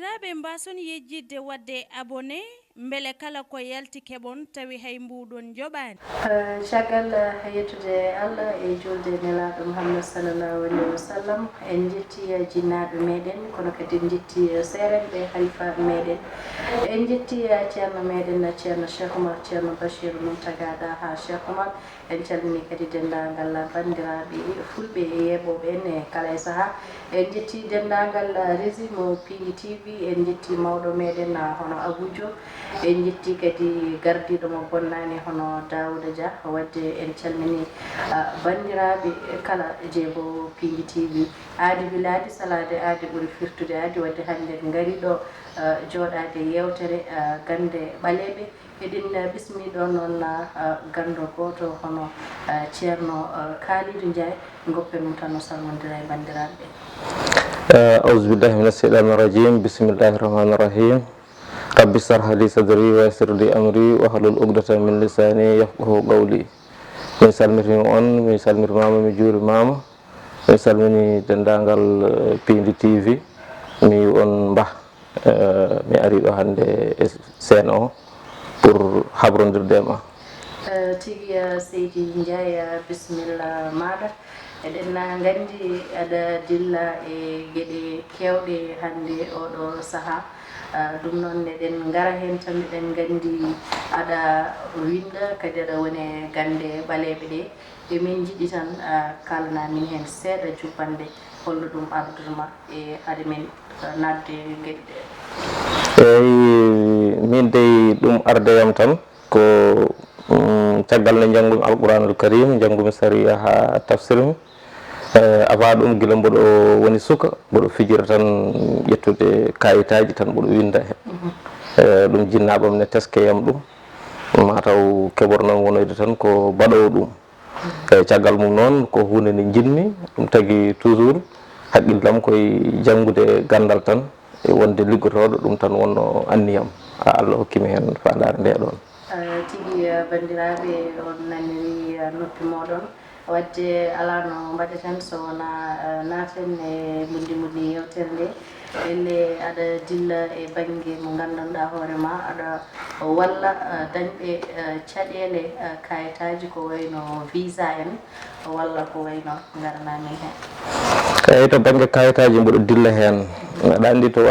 bandiraɓe mbason yejjidde wadde abonné mbele kala ko yalti keɓon tawi hay mbuɗon joɓani caggal yettude Allah e julde nelaɗo Muhammad sallallahu alaihi wasallam en jetti jinnaɓe meɗen kono kadi en jetti seerenɓe halifaɓe meɗen en jetti ceerno meɗen ceerno Cheikh Oumar ceerno Bachir Mountaga Daha Cheikh Oumar en calmini kadi dendagal bandiraɓe fulɓe e yeɓoɓe en e kala e saaha en jetti dendagal régime Pigi TV en jetti mawɗo meɗen hono Abou Diop en jetti kadi gardiɗo mo bonnani hono Daouda Dia wadde en calmini bandiraɓe kala jeego Pigi TV aadi biladi salade aadi ɓuuri firtude aadi wadde hande en gari ɗo joɗade yewtere gande ɓaleɓe eɗin bismiɗo noon gando goto hono ceerno Kalidou Ndiaye goppen mum tan no salmodira e bandiraɓe أعوذ بالله من الشيطان الرجيم بسم الله الرحمن الرحيم رب اشرح لي صدري ويسر لي أمري واحلل عقدة من لساني يفقهوا قولي min salmitimi on min salmitimama mi juurimama min salmini dendagal Pigi TV mi on Bah mi ari ɗo hande e scène o pour habrodirde ma tigi Seydi Ndiaye bisimilla maɗa eɗen gandi aɗa dilla e gueɗe kewɗe hande oɗo saaha ɗum noon eɗen gara hen tan eɗen gandi aɗa winda kadi aɗa woni gande ɓaleɓe ɗe emin jiiɗi tan kalana min hen seeɗa jupande holno ɗum ardurma e haade men nadde gueɗe ɗe eyyi min dey ɗum ardeyam tan ko caggal nde janggumi alqouranul karim janggumi sariya ha tafsirmi awa ɗum guila mboɗo woni suka mboɗo fijira tan ƴettude kayitaji tan mboɗo winda he ɗum jinnaɓam ne teskeyam ɗum mataw keɓornam wonoyde tan ko baɗowo ɗum eyyi caggal mum noon ko hunde nde jinmi ɗum tagui toujours haqqillam koye janggude gandal tan e wonde liggotoɗo ɗum tan wonno anniyam Allah hokkimi hen fandare nde ɗon tigi bandiraɓe on naniri noppi moɗon wadde ala no mbaɗeten so wona naten e mundi yewtere nde elle aɗa dilla e banggue mo gandanɗa hoorema aɗa walla dañɓe caɗele kayitaji ko wayno visa en walla ko wayno garanamin hen eyyi to banggue kayitaji mboɗo dilla hen aɗa andi to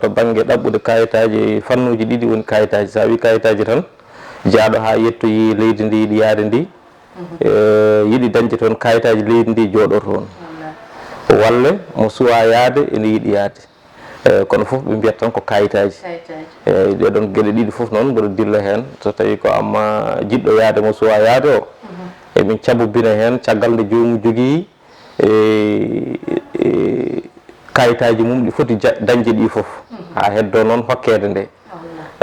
banggue ɗaɓɓude kayitaji fannuji ɗiɗi woni kayitaji sa wi kayitaji tan jaaɗo ha yettoyi leydi ndi yiiɗi yaade ndi yiiɗi dañde toon kayitaji leydi ndi jooɗo toon walla mo suwa yaade ene yiiɗi yaade kono foof ɓe mbiyata tan ko kayitaji eyyi ɗeɗon gueɗe ɗiɗi foof noon mboɗo dilla hen so tawi ko amma jiɗɗo yaade mo suwa yaade o emin cabobina hen caggal nde jomum jogui kayitaji mum ɗi foti dañde ɗi foof ha heddo noon hokkede nde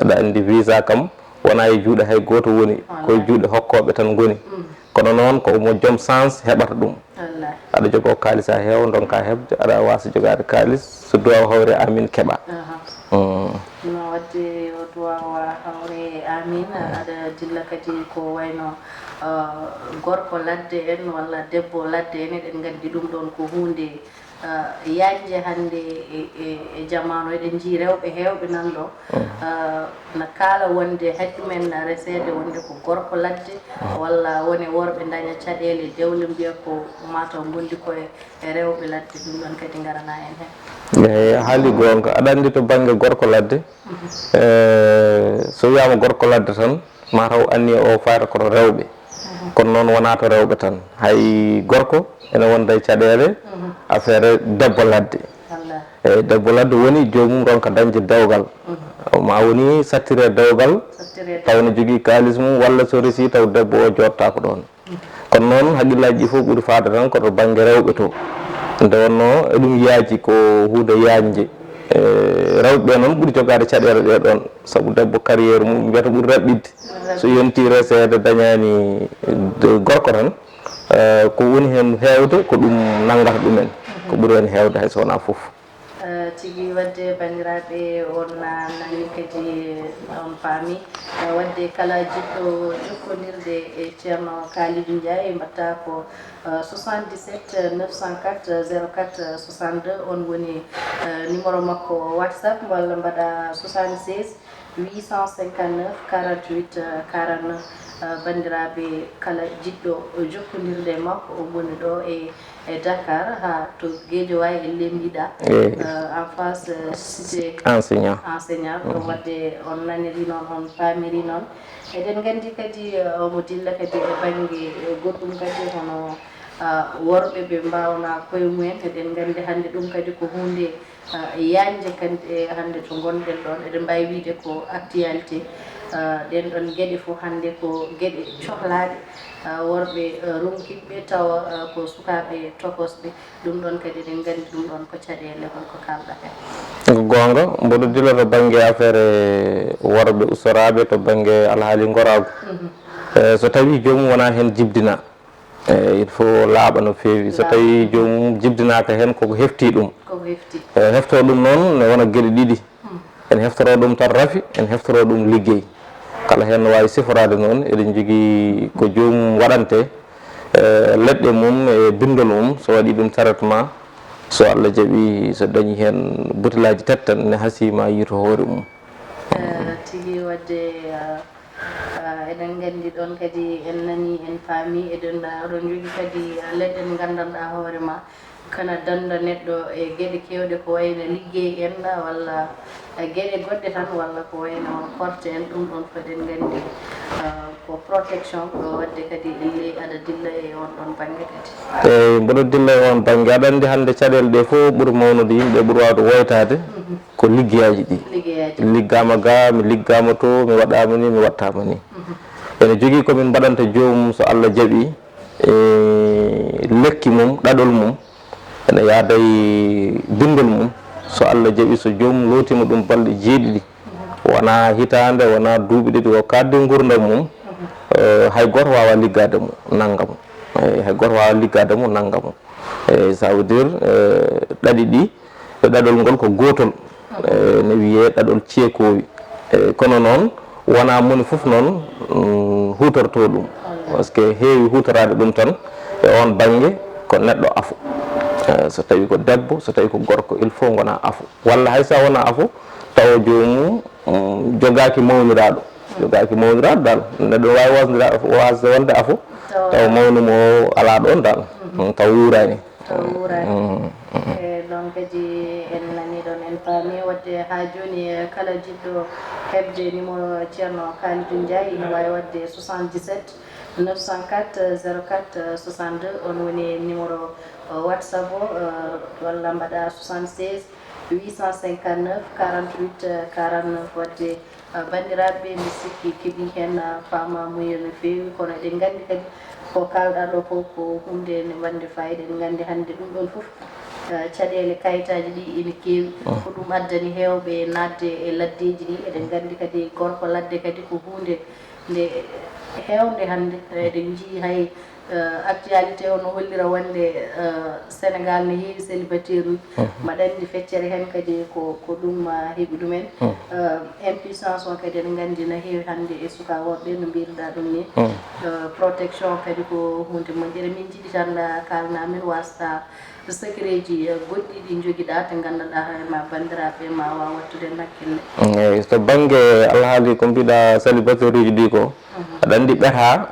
aɗa andi visa kam wona e juuɗe hay goto woni koye juuɗe hokkoɓe tan goni kono noon ko mo joom sens heɓata ɗum aɗa jogo kalis ha heewa donka hebde aɗa wasa jogade kalis so duwaw hawre amin keeɓa no wadde o duwawa hawre amin aɗa dilla kadi ko wayno gorko ladde en walla debbo ladde en eɗen gandi ɗum ɗon ko hunde yaajde hande e jamanu eɗen jii rewɓe hewɓe nanɗo na kaala wonde haƴƴumen resede wonde ko gorko ladde walla woni worɓe daña caɗele dewle mbiya ko mataw gondi koye rewɓe ladde ɗum ɗon kadi garana en hen eyyi haali gonga aɗa andi to banggue gorko ladde so wiyama gorko ladde tan mataw anni o fayata koto rewɓe kono noon wona to rewɓe tan hay gorko ene wonda e caɗele affaire debbo ladde eyyi debbo ladde woni jomum ronka dañde dewgal ma woni sattire dewgal taw ne jogui kalis mum walla so resi taw debbo o jotta ko ɗon kono noon haqqillaji ɗi foof ɓuuri fade tan koto banggue rewɓe to nde wonno eɗum yaaji ko hunde yaajde rewɓe noon ɓuuri jogade caɗele ɗe ɗon saabu debbo carriére mum mbiyata ɓuuri raɓɓidde so yonti resede dañani gorko tan ko woni hen hewde ko ɗum nanggata ɗumen ko ɓuuri hen hewde hay so wona foof tigi wadde bandiraɓe on nani kadi on paami wadde kala jiɗɗo jokkodirde e ceerno Kalidou Ndiaye mbatta ko 77 904 04 62 on woni numéro makko WhatsApp walla mbaɗa 76 859 48 49 bandiraɓe kala jiɗɗo jokkodirde makko o woni ɗo e Dakar ha to Guédiawaye e Lembiɗa en face cité enseignant ɗum wadde on naniri noon on paamiri noon eɗen gandi kadi omo dilla kadi e banggue goɗɗum kadi hono worɓe ɓe mbawna koye mumen eɗen gandi hande ɗum kadi ko hunde yanje kadi hande to gonɗen ɗon eɗen mbawi wiide ko actualité ɗen ɗon gueɗe fof hande ko gueɗe cohlaɗe worɓe ronkiɓe tawa ko sukaɓe tokosɓe ɗum ɗon kadi eɗen gandi ɗum ɗon ko caɗele holko kalɗa hen gonga mboɗo dilla to banggue affaire worɓe ustoraɓe to banggue alhaali gorago so tawi jomum wona hen jibdina il faut laaɓa no feewi so tawi jomum jibdinaka hen koko hefti ɗum hefto ɗum noon ne wona gueɗe ɗiɗi en heftoro ɗum tan rafi en heftoro ɗum liggey kala hen no wawi siforade noon eɗen jogui ko jomum waɗante leɗɗe mum e bindol mum so waɗi ɗum traitement so Allah jaaɓi so dañi hen butilaji tati tan ne hasima yirto hoore mum tigi wadde eɗen gandi ɗon kadi en nani en paami eɗen oɗon jogui kadi leɗɗe ɗe gandanɗa hoorema kana danda neɗɗo e gueɗe kewɗe ko wayno liggey en walla gueɗe goɗɗe tan walla ko wayno porte en ɗum ɗon foɗen gandi ko protection ɗo wadde kadi elle aɗa dilla e on ɗon banggue kadi eyyi mboɗo dilla e on banggue aɗa andi hande caɗele ɗe fof ɓuuri mawnude yimɓe ɓuuri wawde woytade ko liggeyaji ɗi liggama ga mi liggama to mi waɗama ni mi wattama ni ene jogui komin mbaɗanta jomum so Allah jaaɓi lekki mum ɗaɗol mum ene yaada e bindol mum so Allah jaaɓi so jomum lootima ɗum balɗe jeeɗiɗi wona hitande wona duuɓi ɗiɗi o kadde gurdam mum hay goto wawa liggade mo nanggamo hay goto wawa liggade mo nanggamo ça veut dire ɗaɗi ɗi e ɗaɗol ngol ko gotol ne wiye ɗaɗol ceekowi kono noon wona moni foof noon hutorto ɗum par ce que heewi hutorade ɗum tan e on banggue ko neɗɗo afo so tawi ko debbo so tawi ko gorko il faut gona afo walla haysa wona afo tawa jomum jogaki mawniraɗo dal neɗɗo wawi wasde wonde afo tawa mawnimo ala ɗon dal taw wurani ɗon kadi en nani ɗon en paami wadde ha joni kala jiɗɗo hebde numéro ceerno Kalidou Ndiaye ine wawi wadde 77 904 04 62 on woni numéro WhatsApp o walla mbaɗa 76 859 48 49 wadde bandiraɓe mi sikki keeɓi hen famamuya no fewi kono eɗen gandi kadi ko kalɗa ɗo fof ko hunde ne wande fayida en gandi hande ɗum ɗon foof caɗele kayitaji ɗi ene kewi ko ɗum addani hewɓe nadde e laddeji ɗi eɗen gandi kadi gorko ladde kadi ko hunde nde hewde hande eɗen jii hay actualité o no hollira wonde Sénégal ne heewi célibataire uji mbaɗa andi feccere hen kadi ko ɗum heeɓi ɗumen impuissance o kadi eɗen gandi no heewi hande e suka worɓe no mbiruɗa ɗum ni protection kadi ko hunde moƴƴere min jiiɗi tan kalnamin wasta secret ji goɗɗi ɗi joguiɗa te gandanɗa hoorema bandiraɓe ma wawa wattude hakkille eyyi so banggue alhaali ko mbiɗa célibataire uji ɗi ko aɗa andi ɓeeta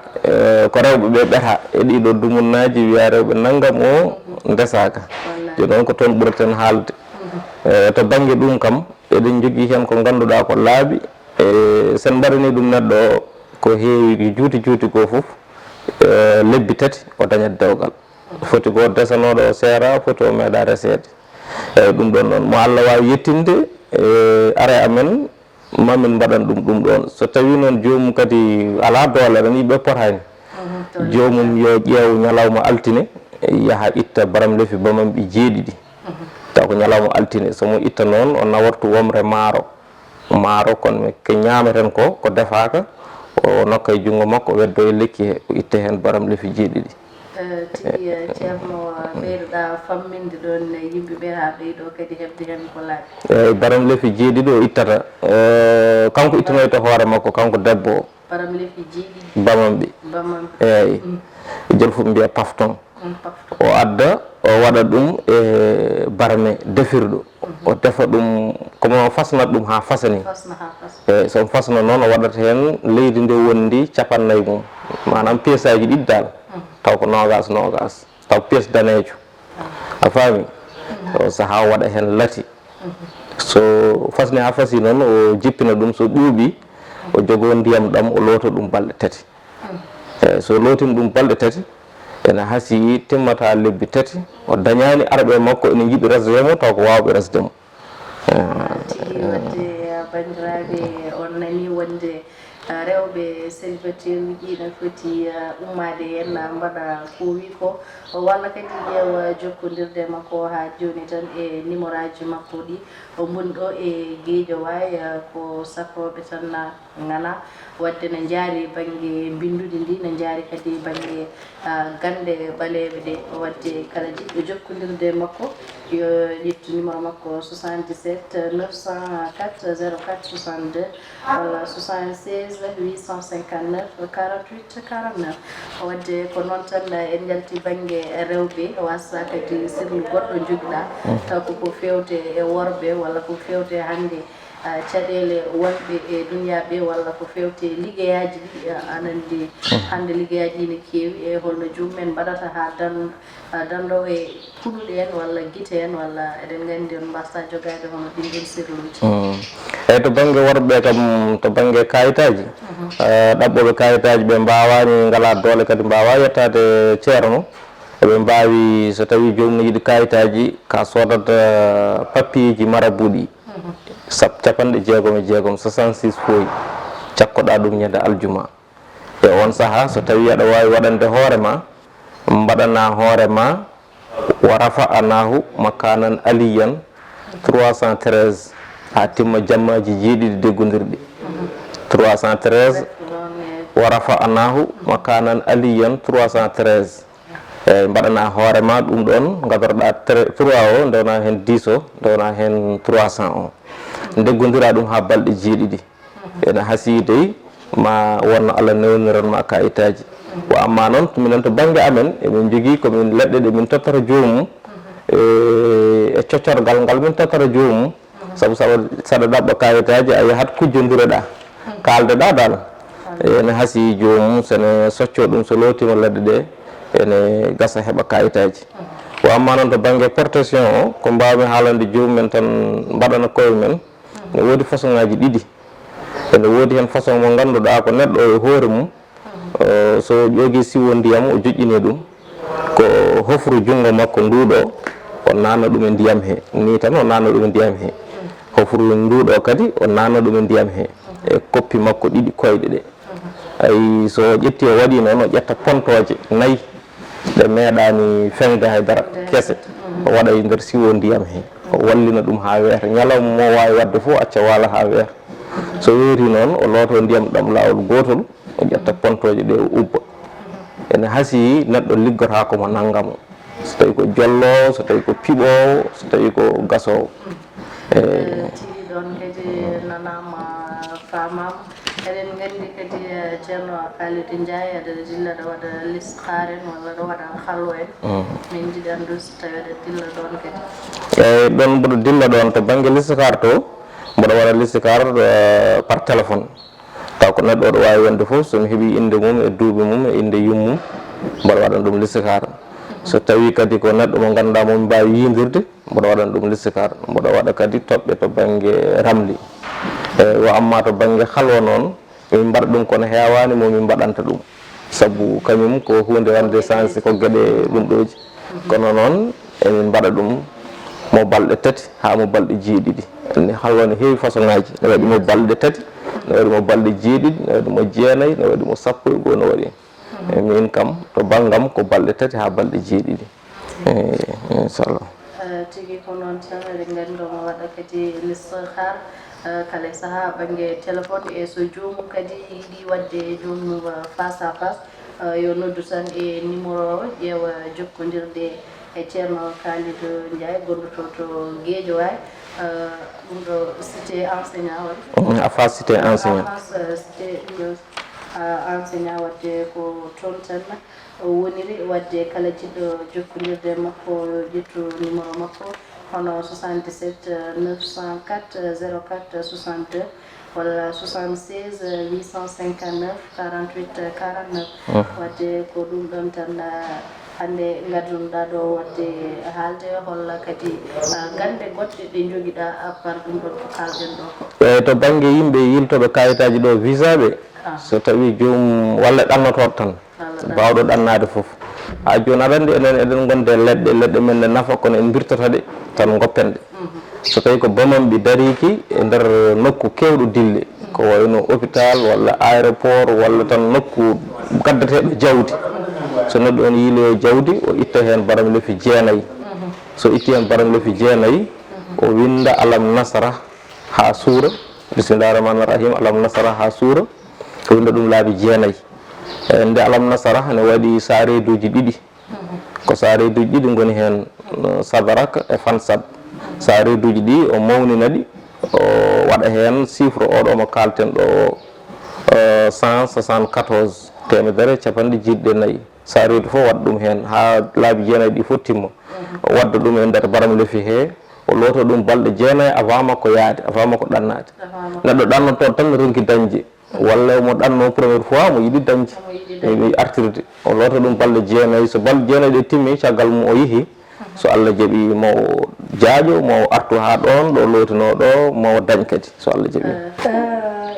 ko rewɓe ɓe ɓeeta e ɗiɗo dumunnaji wiya rewɓe naggam o ndesaka joni noon ko toon ɓureten haalde to banggue ɗum kam eɗen jogui hen ko ganduɗa ko laaɓi sen mbaɗani ɗum neɗɗo ko heewi juuti ko foof lebbi tati o dañat dewgal foti ko desanoɗo o seera foti o meeɗa resede eyyi ɗum ɗon noon mo Allah wawi yettinde are amen mamin mbaɗan ɗum ɗon so tawi noon jomum kadi ala doole aɗa yiiɓe potani jomum yo ƴeew ñalawma altine yaaha itta baram lefi bamamɓe jeeɗiɗi taw ko ñalawma altine somo itta noon o nawartu womre maaro kono ko ñameten ko defaka o nokka e junggo makko o weddo e lekki he o itta hen baram lefi jeeɗiɗi tigi ceerno ɓeydoɗa famminde ɗon yimɓe ɓe ha ɓeydo kadi hebde hen ko laaɓi eyyi baram lefi jeeɗiɗi o ittata kanko ittanoyta hoore makko kanko debbo o baram lefi jeeɗiɗi bamamɓe eyyi joni fof mbiya pafton o adda o waɗa ɗum e barme defirɗo o defa ɗum kono fasnat ɗum ha fasani eyyi somo fasna noon o waɗata hen leydi nde wondi 50 mum manam peesaji ɗiɗi dal taw ko nogas taw pièce danejo a faami o saaha waɗa hen lati so fasni ha fasi noon o jippina ɗum so ɓuuɓi o jogo ndiyam ɗam o loota ɗum balɗe 3 eyyi so lootimi ɗum balɗe 3 ene hasi timmata lebbi 3 o dañani arɓe makko ene jiiɗi resdemo taw ko wawɓe resdemo tigi wadde bandiraɓe on nani wonde rewɓe célibataire uji ne foti ummade hen mbaɗa ko wi ko walla kadi ƴeewa jokkodirde makko ha joni tan e numéro aji makko ɗi o boni ɗo e Guédiawaye ko sakoɓe tan ngana wadde ne jaari banggue bindude ndi ne jaari kadi banggue gande ɓaleɓe ɗe wadde kala jiɗɗo jokkodirde makko yo ƴettu numéro makko 77 904 04 62 walla 76 859 48 49 wadde ko noon tan en jalti banggue rewɓe wasa kadi sirlu goɗɗo joguiɗa taw koko fewte e worɓe walla ko fewte hande caɗele wonɓe e duniya ɓe walla ko fewte liggeyaji ɗi anandi hande liggeyaji ɗi ne keewi e holno jomumen mbaɗata ha dando e huɗuɗe en walla guite en walla eɗen gandi on mbasta jogade hono ɗinɗon sirluji eyyi to banggue worɓe kam to banggue kayitaji ɗaɓɓoɓe kayitaji ɓe mbawani ngala doole kadi mbawa yettade ceerno eɓe mbawi so tawi jomum ne yiiɗi kayitaji ka sodata papier ji marabuɗi 66 foyi cakkoɗa ɗum ñande aljuma e on saaha so tawi aɗa wawi waɗande hoorema mbaɗana hoorema wa rafa anahu makanan aliyan 313 ha timma jammaji jeeɗiɗi deggodirɗi 313 wa rafa anahu makanan aliyan 313 eyyi mbaɗana hoorema ɗum ɗon gadoroɗa 3 o ndewna hen 10 o ndewna hen 300 o deggodira ɗum ha balɗe jeeɗiɗi ene hasidey ma wonno Allah newniranma kayitaji o amma noon minen to banggue amen emin jogui komin leɗɗe ɗe min tottata jomum e coccorgal ngal min tottata jomum saabu saɗa ɗaɓɓa kayitaji a yahat kujjodireɗa kaldeɗa dal ene haasi jomum sene socco ɗum so lootima leɗɗe ɗe ene gasa heeɓa kayitaji o amma noon to banggue protection o ko mbawmi haalande jomumen tan mbaɗana koye men ne woodi façon ngaji ɗiɗi ene woodi hen façon mo ganduɗa ko neɗɗo e hoore mum so ƴoogi siwo ndiyam o joƴƴini ɗum ko hofru junngo makko nduɗo o nanna ɗum e ndiyam he ni tan o nanna ɗum e ndiyam he hofru nduɗo kadi o nanna ɗum e ndiyam he e koppi makko ɗiɗi koyɗe ɗe ayi so ƴetti o waɗi noon o ƴetta pontoje 4 ɗe meeɗani fengde haydara kese o waɗa e nder siwo ndiyam he o wallina ɗum ha weeta ñalawma mo wawi wadde fof acca waala ha weeta so weeti noon o looto ndiyam ɗam lawol gotol o ƴetta pontoje ɗe o ubba ene haasi neɗɗo liggata komo nanggamo so tawi ko jollo so tawi ko piɓowo so tawi ko gasowo tigi ɗon kadi nanama famama eɗen gandi kadi ceerno Kalidou Ndiaye aɗa dilla ɗo waɗa listihare en walla ɗo waɗa hallo en min jiiɗi andu so tawi aɗa dilla ɗon kadi eyyi ɗon mboɗo dilla ɗon to banggue listihare to mboɗo waɗa listihare par téléphone taw ko neɗɗo oɗo wawi wonde foof somi heeɓi inde mum e duuɓi mum e inde yummum mboɗo waɗana ɗum listihare so tawi kadi ko neɗɗo mo ganduɗa momi mbawi yiidirde mboɗo waɗana ɗum listihare mboɗo waɗa kadi toɓɓe to banggue ramli eyyi o amma to banggue halwa noon min mbaɗa ɗum kono hewani momin mbaɗanta ɗum saabu kañum ko hunde wande sensé ko gueɗe ɗum ɗoji kono noon emin mbaɗa ɗum mo balɗe 3 ha mo balɗe jeeɗiɗi ene halwa ne heewi façon ngaji ne waɗi mo balɗe 3 ne waɗi mo balɗe jeeɗiɗi ne waɗi mo 9 ne waɗi mo 11 no waɗi min kam to banggam ko balɗe 3 ha balɗe jeeɗiɗi inchallah tigi ko noon tan eɗen gandi omo waɗa kadi listihare kala saaha banggue téléphone e so jomum kadi yiiɗi wadde jomum face à face yo noddu tan e numéro o ƴeewa jokkodirde e ceerno Kalidou Ndiaye gonɗo to Guédiawaye ɗum ɗo cité enseignant waɗi afa cité enseignant cité enseignant wadde ko toon tan woniri wadde kala jiɗɗo jokkodirde makko ƴettu numéro makko hono 77 904 04 62 walla 76 859 48 49 wadde ko ɗum ɗon tan hande gaddunoɗa ɗo wadde haalde holla kadi gande goɗɗe ɗe joguiɗa par ɗum ɗon ko kalɗen ɗo ko eyyi to banggue yimɓe yiltoɓe kayitaji ɗo visa ɓe so tawi joomum walla ɗannotoɗo tan bawɗo ɗannade foof ha joni aɗa andi enen eɗen gonde leɗɗe men ne nafa kono en birtotaɗe tan goppenɗe so tawi ko bamamɓe dariki e nder nokku kewɗo dille ko wayno hôpital walla aéroport walla tan nokku gaddateɗo jawdi so neɗɗo on yiilo jawdi o itta hen baram lefi jeenayyi so itti hen baram lefi jeenayyi o winda alam nasara ha suura bisimillahi rahmani rahim alam nasara ha suura o winda ɗum laabi jeenayyi nde alam nasara ne waɗi sareduji ɗiɗi ko sareduji ɗiɗi goni hen sadaraka e fansab sareduji ɗi o mawnina ɗi o waɗa hen chiffre oɗo mo kalten ɗo 174 temedere capanɗe jeeɗiɗi nayyi saredu fof waɗa ɗum hen ha laabi jeenayyi ɗi fof timma o wadda ɗum e nder baram lefi he o loota ɗum balɗe jeenayyi avant makko yaade avant makko ɗannade neɗɗo ɗannotoɗo tan ronki dañde walla mo ɗanno premiére fois mo yiɗi dañde mi artirde o loota ɗum balɗe jeenayyi so balɗe jeenayyi ɗe timmi caggal mum o yeehi so Allah jaaɓi mo jaaƴo mo artu ha ɗon ɗo lootino ɗo mo dañ kadi so Allah jaaɓi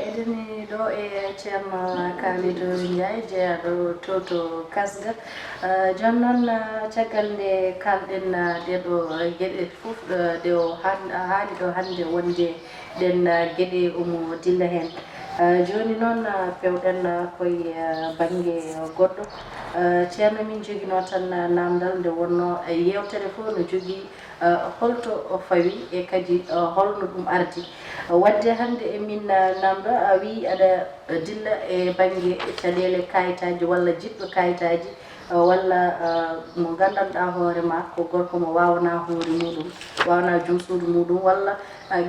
eɗeni ɗo e ceerno Kalidou Ndiaye jeeyaɗo to Kasga joni noon caggal nde kalɗen ɗeɗo gueɗe fof ɗe o haali ɗo hande wonde ɗen gueɗe omo dilla hen joni noon pewɗen koye banggue goɗɗo ceerno min joguino tan namdal nde wonno yewtere fof no jogui holto fawi e kadi holno ɗum ardi wadde hande emin namda a wi aɗa dilla e banggue caɗele kayitaji walla jiɗɗo kayitaji walla mo gandanɗa hoorema ko gorko mo wawana hoore muɗum wawana joom suudu muɗum walla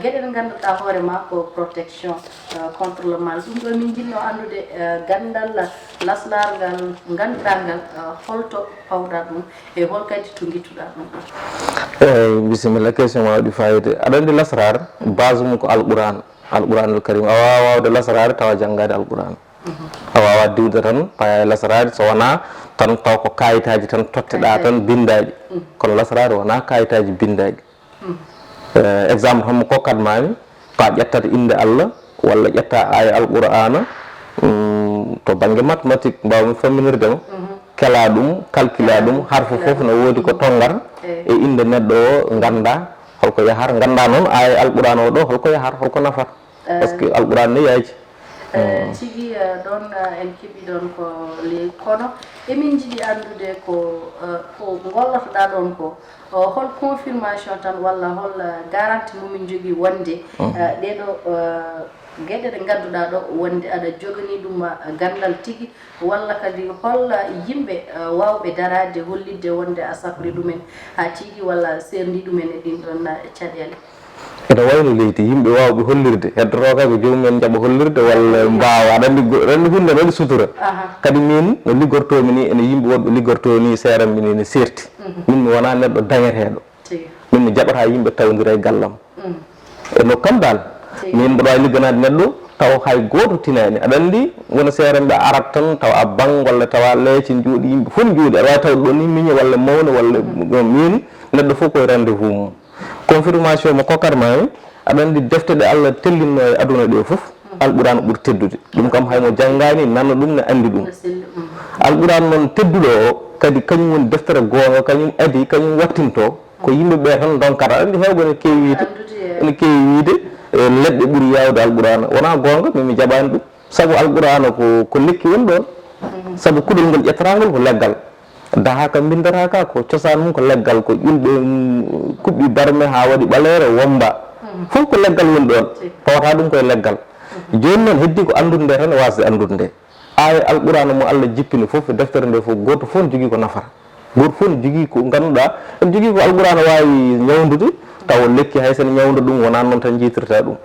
gueɗe ɗe ganduɗa hoorema ko protection contre le mal ɗum ɗo min jinno andude gandal laslargal ganduɗa ngal holto pawɗa ɗum e hol kadi to guittuɗa ɗum eyyi bisimilla question ma waɗi fayide aɗa andi lasrar base mum ko alquran alquranul karim a wawa wawde lasrade tawa janggade alquran a wawa diwde tan paya e lasrade so wona tan taw ko kayitaji tan totteɗa tan bindaji kono lasrade wona kayitaji bindaji exemple homo kokkatmami ko a ƴettata inde Allah walla ƴetta aya alqur'ana to banggue mathématique mbawmi famminirde kela ɗum calcula ɗum harfu foof no woodi ko tongar e inde neɗɗo o ganda holko yahata ganda noon aya alqur'ana o ɗo holko yahata holko nafata par ce que alqur'ana ne yaaji tigi ɗon en keeɓi ɗon ko le kono emin jiiɗi andude ko gollotoɗa ɗon ko hol confirmation tan walla hol garantie momin jogui wonde ɗeɗo gueɗe ɗe ganduɗa ɗo wonde aɗa jogani ɗum gandal tigui walla kadi holla yimɓe wawɓe darade hollidde wonde a safri ɗumen ha tigui walla serdi ɗumen e ɗin ɗon caɗele ene wayno leydi yimɓe wawɓe hollirde heddotoka ko jomumen jaaɓa hollirde walla mbawa aɗa andi renndi hunde ne waɗi sutura kadi min no liggortomi ni ene yimɓe wonɓe liggorto ni seeranmi ni ne serti min mi wona neɗɗo dañeteɗo min mi jaɓata yimɓe tawdira e gallam e nokkam dal min mboɗo wawi ligganade neɗɗo taw hay goto tinani aɗa andi wona seeranɓe arat tan taw a bang walla tawa leece juuɗe yimɓe fof juuɗe aɗa wawi tawde ɗo ni miñe walla mawne walla min neɗɗo fof koye rendez-vous mum confirmation mo kokkatmami aɗa andi defte ɗe Allah tellinno e aduna ɗe foof alqur'an ɓuuri teddude ɗum kam haymo janggani nanna ɗum ne andi ɗum alqur'an noon tedduɗo o kadi kañum woni deftere gonga kañum adi kañum wattinto ko yimɓeɓe tan donkata andi hewgo ne kewi wiide ene kewi wiide leɗɗe ɓuuri yawde alqur'ana wona gonga mimi jaɓani ɗum saabu alqur'ana ko lekki woni ɗon saabu kuɗol ngol ƴettatagol ko leggal daha ka bindata ko cosaan mum ko leggal ko ƴulɓe kuɓɓi darme ha waɗi ɓaleere womba fof ko leggal woni ɗon pawata ɗum koye leggal joni noon heddi ko andude nde tan e wasde andude nde ay alqur'an mo Allah jippini fof deftere nde fof goto fof jogi ko nafara goto fof jogi ko ganduɗa en jogi ko alqur'an wawi ñawdude taw lekki hay sen ñawda ɗum wona noon tan jiitirta ɗum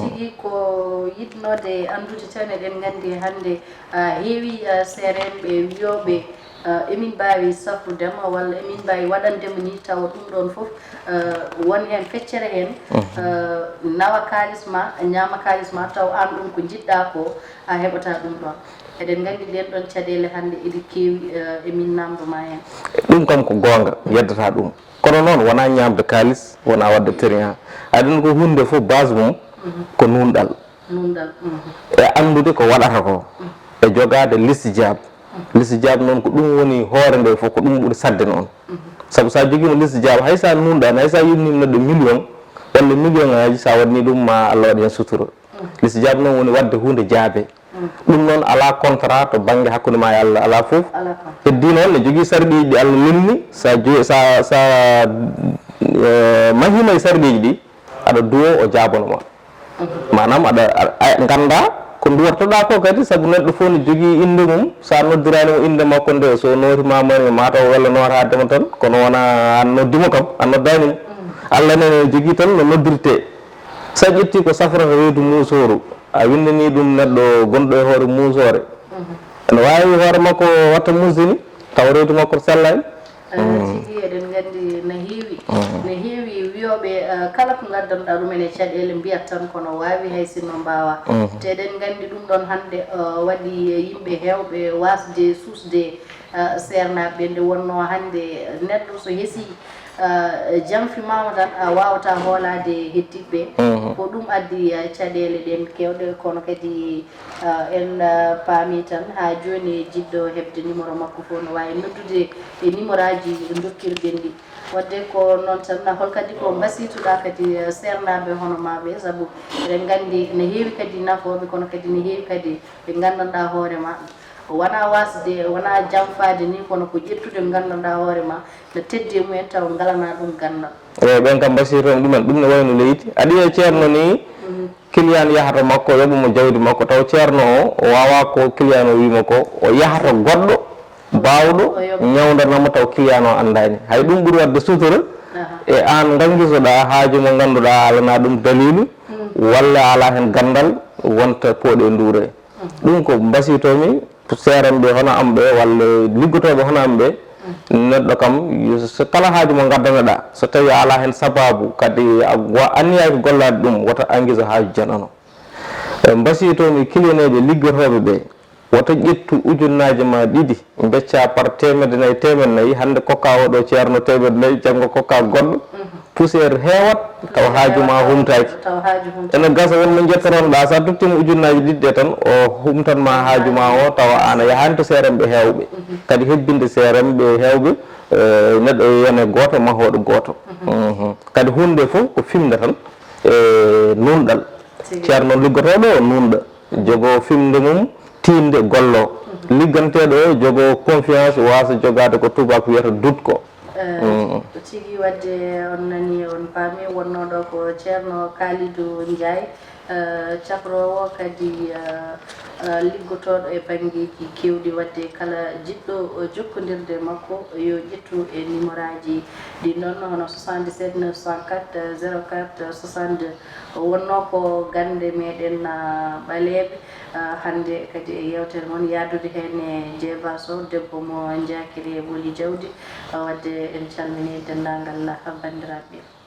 tigi ko yiɗnode andude tan eɗen gandi hande heewi serenɓe wiyoɓe emin mbawi safrudema walla emin mbawi waɗandema ni tawa ɗum ɗon fof won hen feccere hen nawa kalis ma ñama kalis ma taw an ɗum ko jiɗɗa ko a heɓata ɗum ɗon eɗen gandi ɗen ɗon caɗele hande eɗi kewi emin namdoma hen ɗum kam ko gonga yeddata ɗum kono noon wona ñamde kalis wona wadde térian aɗen ko hunde fof base mum ko nunɗal e andude ko waɗata ko e jogade listijab listijab noon ko ɗum woni hoore nde fof ko ɗum ɓuuri sadde noon saabu sa joguima listijab hay sa nunɗani hay sa yumnima neɗɗo million walla million ngaji sa waɗni ɗum ma Allah waɗi hen sutura listijab noon woni wadde hunde jaabe ɗum noon ala contrat to banggue hakkude ma e Allah ala foof heddi noon ne jogui sarɗiji ɗi Allah lelni sa mahima e sarɗiji ɗi aɗa duwo o jabonoma manam aɗa ganda ko duwartoɗa ko kadi saabu neɗɗo fof ne jogui inde mum sa noddiranimo inde makko nde so notimama mataw walla notatadema tan kono wona an noddimo kam a noddanimo Allah nene jogui tan no noddirte sa ƴetti ko safrata reedu musoru a windani ɗum neɗɗo gonɗo e hoore musore ene wawi hoore makko watta musini taw reedu makko sellani tigi eɗen gandi no heewi wiyoɓe kala ko gaddanɗa ɗumen e caɗele mbiyat tan kono wawi hay sinno mbawa te eɗen gandi ɗum ɗon hande waɗi yimɓe hewɓe wasde susde sernaɓe nde wonno hande neɗɗo so heesi jamfimama tan a wawata hoolade heddiɓe ko ɗum addi caɗele ɗen kewɗe kono kadi en paami tan ha joni jiɗɗo hebde numéro makko fof no wawi noddude e numéro aji dokkirɗen ɗi wadde ko noon tan holkadi ko basituɗa kadi sernaɓe hono maɓe saabu eɗen gandi ne heewi kadi nafoɓe kono kadi ne heewi kadi ɓe gandanɗa hoorema wona wasde wona jamfade ni kono ko ƴettude gandanɗa hoorema no teddi mumen taw galana ɗum gandal eyi ɓen kam basiytoon ɗumen ɗum ne wayno leydi aɗa yiya ceerno ni client yahata makko yoɓamo jawdi makko taw ceerno o wawa ko client o wima ko o yahata goɗɗo bawɗo ñawdanamo taw client o andani hay ɗum ɓuuri wadde sutora e an ganguisoɗa haaju mo ganduɗa alana ɗum dalilu walla ala hen gandal wonta pooɗe duure ɗum ko basiytomi seeranɓe hono am ɓe walla liggotoɓe hono am ɓe neɗɗo kam so kala haaju mo gaddanoɗa so tawi ala hen sababu kadi anniyaki gollade ɗum woto anguisa haaju janano basiytomi kilineje liggotoɓe ɓe woto ƴettu ujunnaji ma ɗiɗi becca par 100 hande kokka oɗo ceerno 100 janggo kokka goɗɗo poussiére heewat taw haajuma humtaki ene gasa wonmo jettotonoɗa sa tottimo ujunnaji ɗiɗɗe tan o humtanma haajuma o tawa ana yahanto seeremɓe hewɓe kadi hebbinde seeremɓe hewɓe neɗɗo yone goto mahoɗo goto kadi hunde fof ko fimde tan e nunɗal ceerno liggotoɗo o nunɗa jogo fimde mum tinde gollo ligganteɗo o jogo confiance wasa jogade ko tubak wiyata doute ko tigi wadde on nani on paami wonnoɗo ko ceerno Kalidou Ndiaye cakrowo kadi liggotoɗo e banggueji kewɗi wadde kala jiɗɗo jokkodirde makko yo ƴettu e numéro aji ɗi noon hono 77 904 04 62 wonno ko gande meɗen ɓaleɓe hande kadi e yewtere moon yadude hen e Djeva Sow debbo mo jakiri e ɓooli jawdi wadde en calmini dendagal bandiraɓe